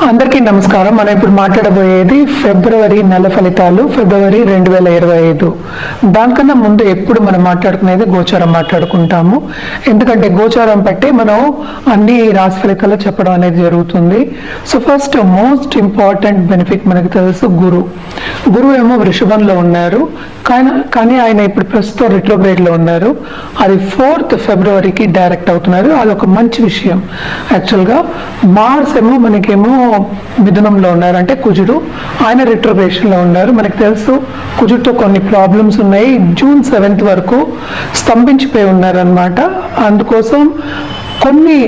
అందరికీ నమస్కారం. మనం ఇప్పుడు మాట్లాడబోయేది ఫిబ్రవరి నెల ఫలితాలు, ఫిబ్రవరి 2025. దానికన్నా ముందు ఎప్పుడు మనం మాట్లాడుకునేది గోచారం మాట్లాడుకుంటాము. ఎందుకంటే గోచారం బట్టి మనం అన్ని రాశి ఫలితాలు చెప్పడం అనేది జరుగుతుంది. So first most important benefit మనకు తెలుసు గురువు ఏమో వృషభంలో ఉన్నారు, కానీ ఆయన ఇప్పుడు ప్రస్తుతం రిట్రోగ్రేడ్లో ఉన్నారు. అది 4th ఫిబ్రవరికి డైరెక్ట్ అవుతున్నారు. అదొక మంచి విషయం. యాక్చువల్గా మార్స్ ఏమో మనకేమో మిథునంలో ఉన్నారు, అంటే కుజుడు, ఆయన రిట్రోగ్రేషన్లో ఉన్నారు. మనకు తెలుసు కుజుడితో కొన్ని ప్రాబ్లమ్స్ ఉన్నాయి. జూన్ 7th వరకు స్తంభించిపోయి ఉన్నారనమాట. అందుకోసం కొన్ని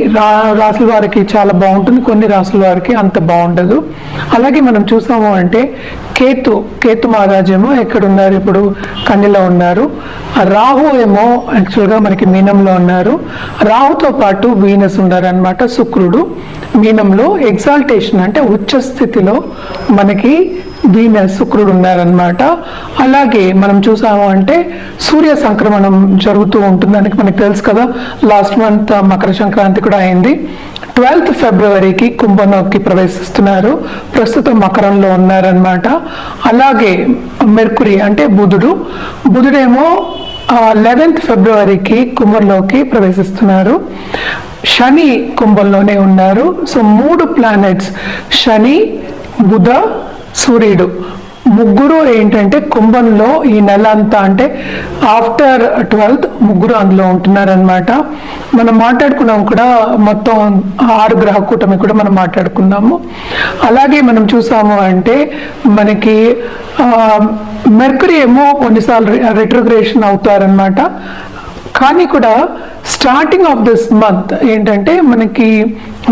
రాసుల వారికి చాలా బాగుంటుంది, కొన్ని రాసుల వారికి అంత బాగుండదు. అలాగే మనం చూసాము అంటే కేతు మహారాజ్ ఏమో ఎక్కడున్నారు, ఇప్పుడు కన్యలో ఉన్నారు. రాహు ఏమో యాక్చువల్గా మనకి మీనంలో ఉన్నారు. రాహుతో పాటు వీనస్ ఉన్నారు అనమాట. శుక్రుడు మీనంలో ఎగ్జాల్టేషన్ అంటే ఉచ్చ స్థితిలో మనకి శుక్రుడు ఉన్నారనమాట. అలాగే మనం చూసాము అంటే సూర్య సంక్రమణం జరుగుతూ ఉంటుంది. దానికి మనకు తెలుసు కదా, లాస్ట్ మంత్ మకర సంక్రాంతి కూడా అయింది. 12th ఫిబ్రవరికి కుంభంలోకి ప్రవేశిస్తున్నారు. ప్రస్తుతం మకరంలో ఉన్నారనమాట. అలాగే మెర్కురీ అంటే బుధుడేమో 11th ఫిబ్రవరికి కుంభంలోకి ప్రవేశిస్తున్నారు. శని కుంభంలోనే ఉన్నారు. సో 3 ప్లానెట్స్, శని, బుధ, సూర్యుడు, ముగ్గురు ఏంటంటే కుంభంలో ఈ నెల అంతా, అంటే ఆఫ్టర్ 12th ముగ్గురు అందులో ఉంటున్నారనమాట. మనం మాట్లాడుకున్నాం కూడా, మొత్తం 6 గ్రహ కూటమి కూడా మనం మాట్లాడుకున్నాము. అలాగే మనం చూసాము అంటే మనకి మెర్కురీ ఏమో కొన్నిసార్లు రిట్రోగ్రేషన్ అవుతారనమాట. కానీ కూడా స్టార్టింగ్ ఆఫ్ దిస్ మంత్ ఏంటంటే మనకి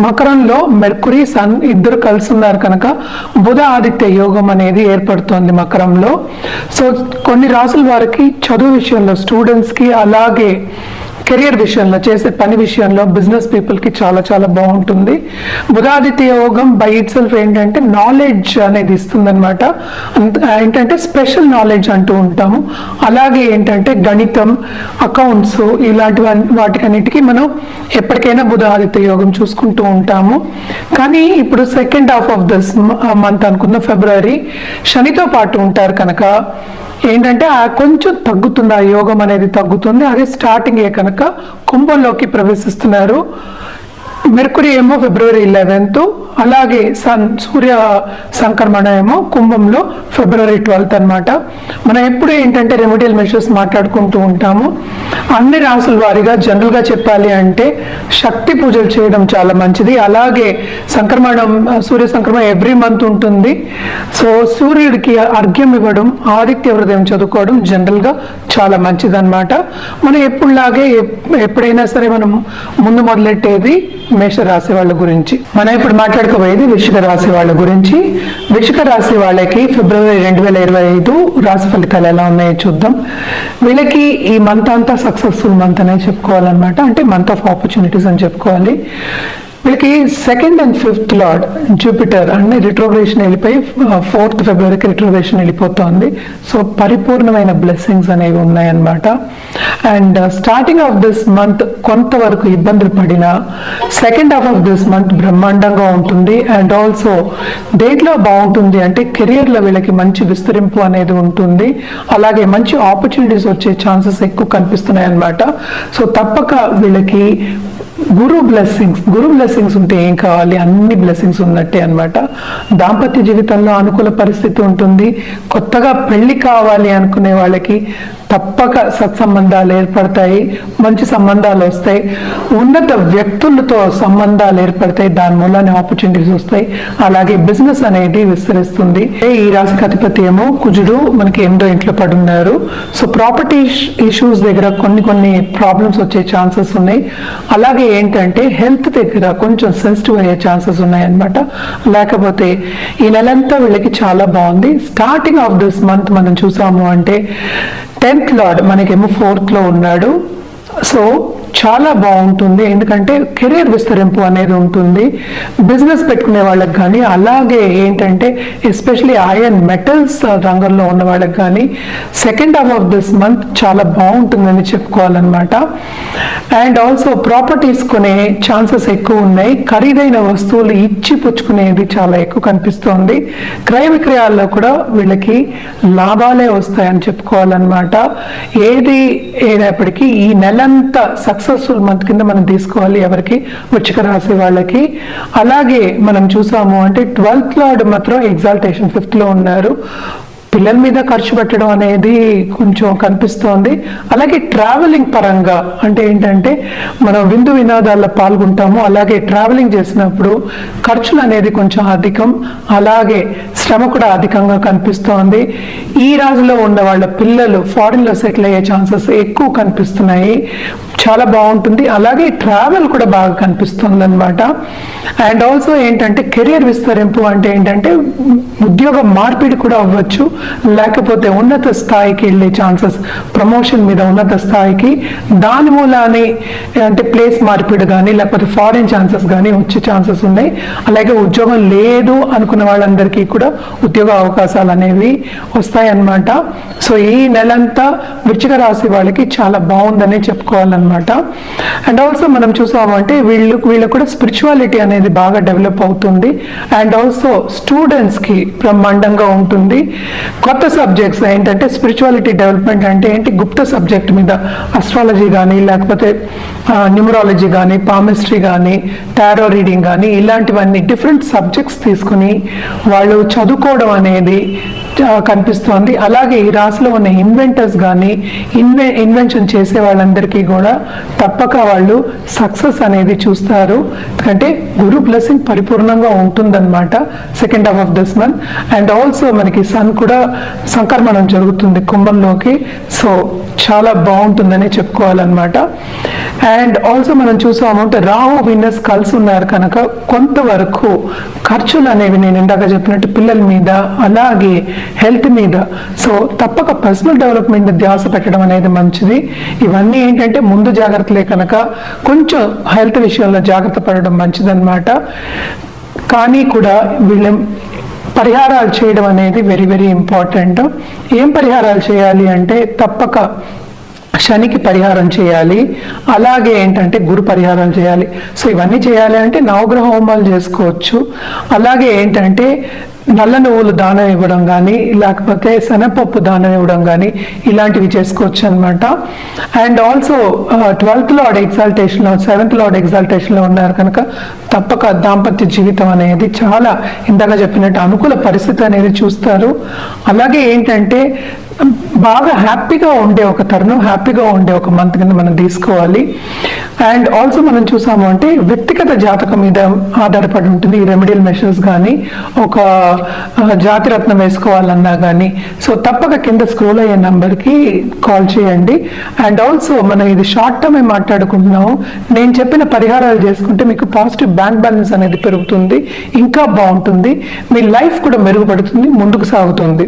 మకరంలో మెర్కురీ, సన్ ఇద్దరు కలిసి ఉన్నారు కనుక బుధ ఆదిత్య యోగం అనేది ఏర్పడుతోంది మకరంలో. సో కొన్ని రాసుల వారికి చదువు విషయంలో, స్టూడెంట్స్కి, అలాగే కెరియర్ విషయంలో, చేసే పని విషయంలో, బిజినెస్ పీపుల్కి చాలా చాలా బాగుంటుంది. బుధాదిత్య యోగం బై ఇట్ సెల్ఫ్ ఏంటంటే నాలెడ్జ్ అనేది ఇస్తుంది అనమాట. ఏంటంటే స్పెషల్ నాలెడ్జ్ అంటూ ఉంటాము. అలాగే ఏంటంటే గణితం, అకౌంట్స్, ఇలాంటి వాటికన్నిటికీ మనం ఎప్పటికైనా బుధాదిత్య యోగం చూసుకుంటూ ఉంటాము. కానీ ఇప్పుడు second half of this month అనుకున్న ఫిబ్రవరి శనితో పాటు ఉంటారు కనుక ఏంటంటే కొంచెం తగ్గుతుంది, ఆ యోగం అనేది తగ్గుతుంది. అదే స్టార్టింగ్ కనుక కుంభంలోకి ప్రవేశిస్తున్నారు. మెర్కురీ ఏమో ఫిబ్రవరి 11th, అలాగే సూర్య సంక్రమణ ఏమో కుంభంలో ఫిబ్రవరి 12th అనమాట. మనం ఎప్పుడు ఏంటంటే రెమెడియల్ మెషర్స్ మాట్లాడుకుంటూ ఉంటాము. అన్ని రాసుల వారిగా జనరల్గా చెప్పాలి అంటే శక్తి పూజలు చేయడం చాలా మంచిది. అలాగే సూర్య సంక్రమణం ఎవ్రీ మంత్ ఉంటుంది. సో సూర్యుడికి అర్ఘ్యం ఇవ్వడం, ఆదిత్య హృదయం చదువుకోవడం జనరల్గా చాలా మంచిది అనమాట. మనం ఎప్పుడైనా సరే మనం ముందు మొదలెట్టేది మేషరాశి వాళ్ళ గురించి. మనం ఇప్పుడు మాట్లాడుకోబోయేది వృశ్చిక రాశి వాళ్ళ గురించి. వృశ్చిక రాశి వాళ్ళకి ఫిబ్రవరి 2025 రాశి ఫలితాలు ఎలా ఉన్నాయో చూద్దాం. వీళ్ళకి ఈ మంత్ అంతా సక్సెస్ఫుల్ మంత్ అనే చెప్పుకోవాలన్నమాట. అంటే మంత్ ఆఫ్ ఆపర్చునిటీస్ అని చెప్పుకోవాలి. వీళ్ళకి 2nd and 5th lord Jupiter అన్ని రిట్రోగ్రేషన్ వెళ్ళిపోయి 4th ఫిబ్రవరికి రిట్రోగ్రేషన్ వెళ్ళిపోతుంది. సో పరిపూర్ణమైన బ్లెస్సింగ్స్ అనేవి ఉన్నాయన్నమాట. And starting of this month కొంతవరకు ఇబ్బందులు పడినా second half of this month బ్రహ్మాండంగా ఉంటుంది. అండ్ ఆల్సో దేంట్లో బాగుంటుంది అంటే కెరియర్లో వీళ్ళకి మంచి విస్తరింపు అనేది ఉంటుంది. అలాగే మంచి ఆపర్చునిటీస్ వచ్చే ఛాన్సెస్ ఎక్కువ కనిపిస్తున్నాయి అన్నమాట. సో తప్పక వీళ్ళకి గురు బ్లెస్సింగ్స్ ఉంటే ఏం కావాలి, అన్ని బ్లెస్సింగ్స్ ఉన్నట్టే అనమాట. దాంపత్య జీవితంలో అనుకూల పరిస్థితి ఉంటుంది. కొత్తగా పెళ్లి కావాలి అనుకునే వాళ్ళకి తప్పక సత్సంబంధాలు ఏర్పడతాయి, మంచి సంబంధాలు వస్తాయి, ఉన్నత వ్యక్తులతో సంబంధాలు ఏర్పడతాయి, దాని మూలానే ఆపర్చునిటీస్ వస్తాయి. అలాగే బిజినెస్ అనేది విస్తరిస్తుంది. ఈ రాశికి అధిపతి ఏమో కుజుడు మనకి 8వ ఇంట్లో పడున్నారు. సో ప్రాపర్టీ ఇష్యూస్ దగ్గర కొన్ని ప్రాబ్లమ్స్ వచ్చే ఛాన్సెస్ ఉన్నాయి. అలాగే ఏంటంటే హెల్త్ దగ్గర కొంచెం సెన్సిటివ్ అయ్యే ఛాన్సెస్ ఉన్నాయి అనమాట. లేకపోతే ఈ నెలంతా వీళ్ళకి చాలా బాగుంది. స్టార్టింగ్ ఆఫ్ దిస్ మంత్ మనం చూసాము అంటే 10th లార్డ్ మనకేమో 4th లో ఉన్నాడు. సో చాలా బాగుంటుంది. ఎందుకంటే కెరీర్ విస్తరింపు అనేది ఉంటుంది బిజినెస్ పెట్టుకునే వాళ్ళకి కానీ, అలాగే ఏంటంటే ఎస్పెషలీ ఐరన్ మెటల్స్ రంగంలో ఉన్న వాళ్ళకి కానీ second half of this month చాలా బాగుంటుందని చెప్పుకోవాలన్నమాట. అండ్ ఆల్సో ప్రాపర్టీస్ కొనే ఛాన్సెస్ ఎక్కువ ఉన్నాయి. ఖరీదైన వస్తువులు ఇచ్చి పుచ్చుకునేది చాలా ఎక్కువ కనిపిస్తోంది. క్రయ విక్రయాల్లో కూడా వీళ్ళకి లాభాలే వస్తాయని చెప్పుకోవాలన్నమాట. ఏది అయినప్పటికీ ఈ నెలంతా సక్సెస్ఫుల్ మంత్ కింద మనం తీసుకోవాలి ఎవరికి, వృశ్చిక రాశి వాళ్ళకి. అలాగే మనం చూసాము అంటే 12th లార్డ్ మాత్రం ఎగ్జాల్టేషన్ 5th లో ఉన్నారు. పిల్లల మీద ఖర్చు పెట్టడం అనేది కొంచెం కనిపిస్తోంది. అలాగే ట్రావెలింగ్ పరంగా అంటే ఏంటంటే మనం విందు వినోదాల్లో పాల్గొంటాము, అలాగే ట్రావెలింగ్ చేసినప్పుడు ఖర్చులు అనేది కొంచెం అధికం, అలాగే శ్రమ కూడా అధికంగా కనిపిస్తోంది. ఈ రాజులో ఉన్న వాళ్ళ పిల్లలు ఫారిన్లో సెటిల్ అయ్యే ఛాన్సెస్ ఎక్కువ కనిపిస్తున్నాయి. చాలా బాగుంటుంది. అలాగే ట్రావెల్ కూడా బాగా కనిపిస్తుంది అనమాట. అండ్ ఆల్సో ఏంటంటే కెరియర్ విస్తరింపు అంటే ఏంటంటే ఉద్యోగ మార్పిడి కూడా అవ్వచ్చు, లేకపోతే ఉన్నత స్థాయికి వెళ్ళే ఛాన్సెస్, ప్రమోషన్ మీద ఉన్నత స్థాయికి, దాని మూలానే అంటే ప్లేస్ మార్పిడి కానీ లేకపోతే ఫారిన్ ఛాన్సెస్ కానీ వచ్చే ఛాన్సెస్ ఉన్నాయి. అలాగే ఉద్యోగం లేదు అనుకున్న వాళ్ళందరికీ కూడా ఉద్యోగ అవకాశాలు అనేవి వస్తాయన్నమాట. సో ఈ నెలంతా వృశ్చిక రాశి వాళ్ళకి చాలా బాగుందని చెప్పుకోవాలన్నమాట. అండ్ ఆల్సో మనం చూసామంటే వీళ్ళకు కూడా స్పిరిచువాలిటీ అనేది బాగా డెవలప్ అవుతుంది. అండ్ ఆల్సో స్టూడెంట్స్కి బ్రహ్మాండంగా ఉంటుంది. కొత్త సబ్జెక్ట్స్ ఏంటంటే స్పిరిచువాలిటీ డెవలప్మెంట్ అంటే ఏంటి, గుప్త సబ్జెక్ట్ మీద అస్ట్రాలజీ కానీ లేకపోతే న్యూమరాలజీ కానీ పామిస్ట్రీ కానీ టారో రీడింగ్ కానీ ఇలాంటివన్నీ డిఫరెంట్ సబ్జెక్ట్స్ తీసుకుని వాళ్ళు చదువుకోవడం అనేది కనిపిస్తోంది. అలాగే ఈ రాశిలో ఉన్న ఇన్వెంటర్స్ కానీ ఇన్వెన్షన్ చేసే వాళ్ళందరికీ కూడా తప్పక వాళ్ళు సక్సెస్ అనేది చూస్తారు. ఎందుకంటే గురు బ్లెస్సింగ్ పరిపూర్ణంగా ఉంటుందన్నమాట second half of this month. And also మనకి సన్ కూడా సంక్రమణం జరుగుతుంది కుంభంలోకి. సో చాలా బాగుంటుందని చెప్పుకోవాలన్నమాట. అండ్ ఆల్సో మనం చూసామంటే రాహు వీనస్ కలిసి ఉన్నారు కనుక కొంతవరకు ఖర్చులు అనేవి నేను ఇందాక చెప్పినట్టు పిల్లల మీద అలాగే హెల్త్ మీద, సో తప్పక పర్సనల్ డెవలప్మెంట్ ధ్యాస పెట్టడం అనేది మంచిది. ఇవన్నీ ఏంటంటే ముందు జాగ్రత్తలే కనుక కొంచెం హెల్త్ విషయంలో జాగ్రత్త పడడం మంచిదన్నమాట. కానీ కూడా వీళ్ళ పరిహారాలు చేయడం అనేది వెరీ వెరీ ఇంపార్టెంట్. ఏం పరిహారాలు చేయాలి అంటే తప్పక శనికి పరిహారం చేయాలి, అలాగే ఏంటంటే గురు పరిహారాలు చేయాలి. సో ఇవన్నీ చేయాలి అంటే నవగ్రహ హోమాలు చేసుకోవచ్చు. అలాగే ఏంటంటే నల్ల నువ్వులు దానం ఇవ్వడం కానీ లేకపోతే శనగపప్పు దానం ఇవ్వడం కానీ ఇలాంటివి చేసుకోవచ్చు అనమాట. అండ్ ఆల్సో 12th లార్డ్ ఎగ్జాల్టేషన్లో 7th లార్డ్ ఎగ్జాల్టేషన్లో ఉన్నారు కనుక తప్పక దాంపత్య జీవితం అనేది చాలా ఇందాక చెప్పినట్టు అనుకూల పరిస్థితి అనేది చూస్తారు. అలాగే ఏంటంటే బాగా హ్యాపీగా ఉండే ఒక తరుణం, హ్యాపీగా ఉండే ఒక మంత్ కింద మనం తీసుకోవాలి. అండ్ ఆల్సో మనం చూసాము అంటే వ్యక్తిగత జాతకం మీద ఆధారపడి ఉంటుంది ఈ రెమెడియల్ మెషర్స్ కానీ ఒక జాతిరత్నం వేసుకోవాలన్నా కానీ. సో తప్పక కింద స్క్రోల్ అయ్యే నంబర్కి కాల్ చేయండి. అండ్ ఆల్సో మనం ఇది షార్ట్ టర్మ్ మాట్లాడుకుంటున్నాము. నేను చెప్పిన పరిహారాలు చేసుకుంటే మీకు పాజిటివ్ బ్యాంక్ బ్యాలెన్స్ అనేది పెరుగుతుంది, ఇంకా బాగుంటుంది, మీ లైఫ్ కూడా మెరుగుపడుతుంది, ముందుకు సాగుతుంది.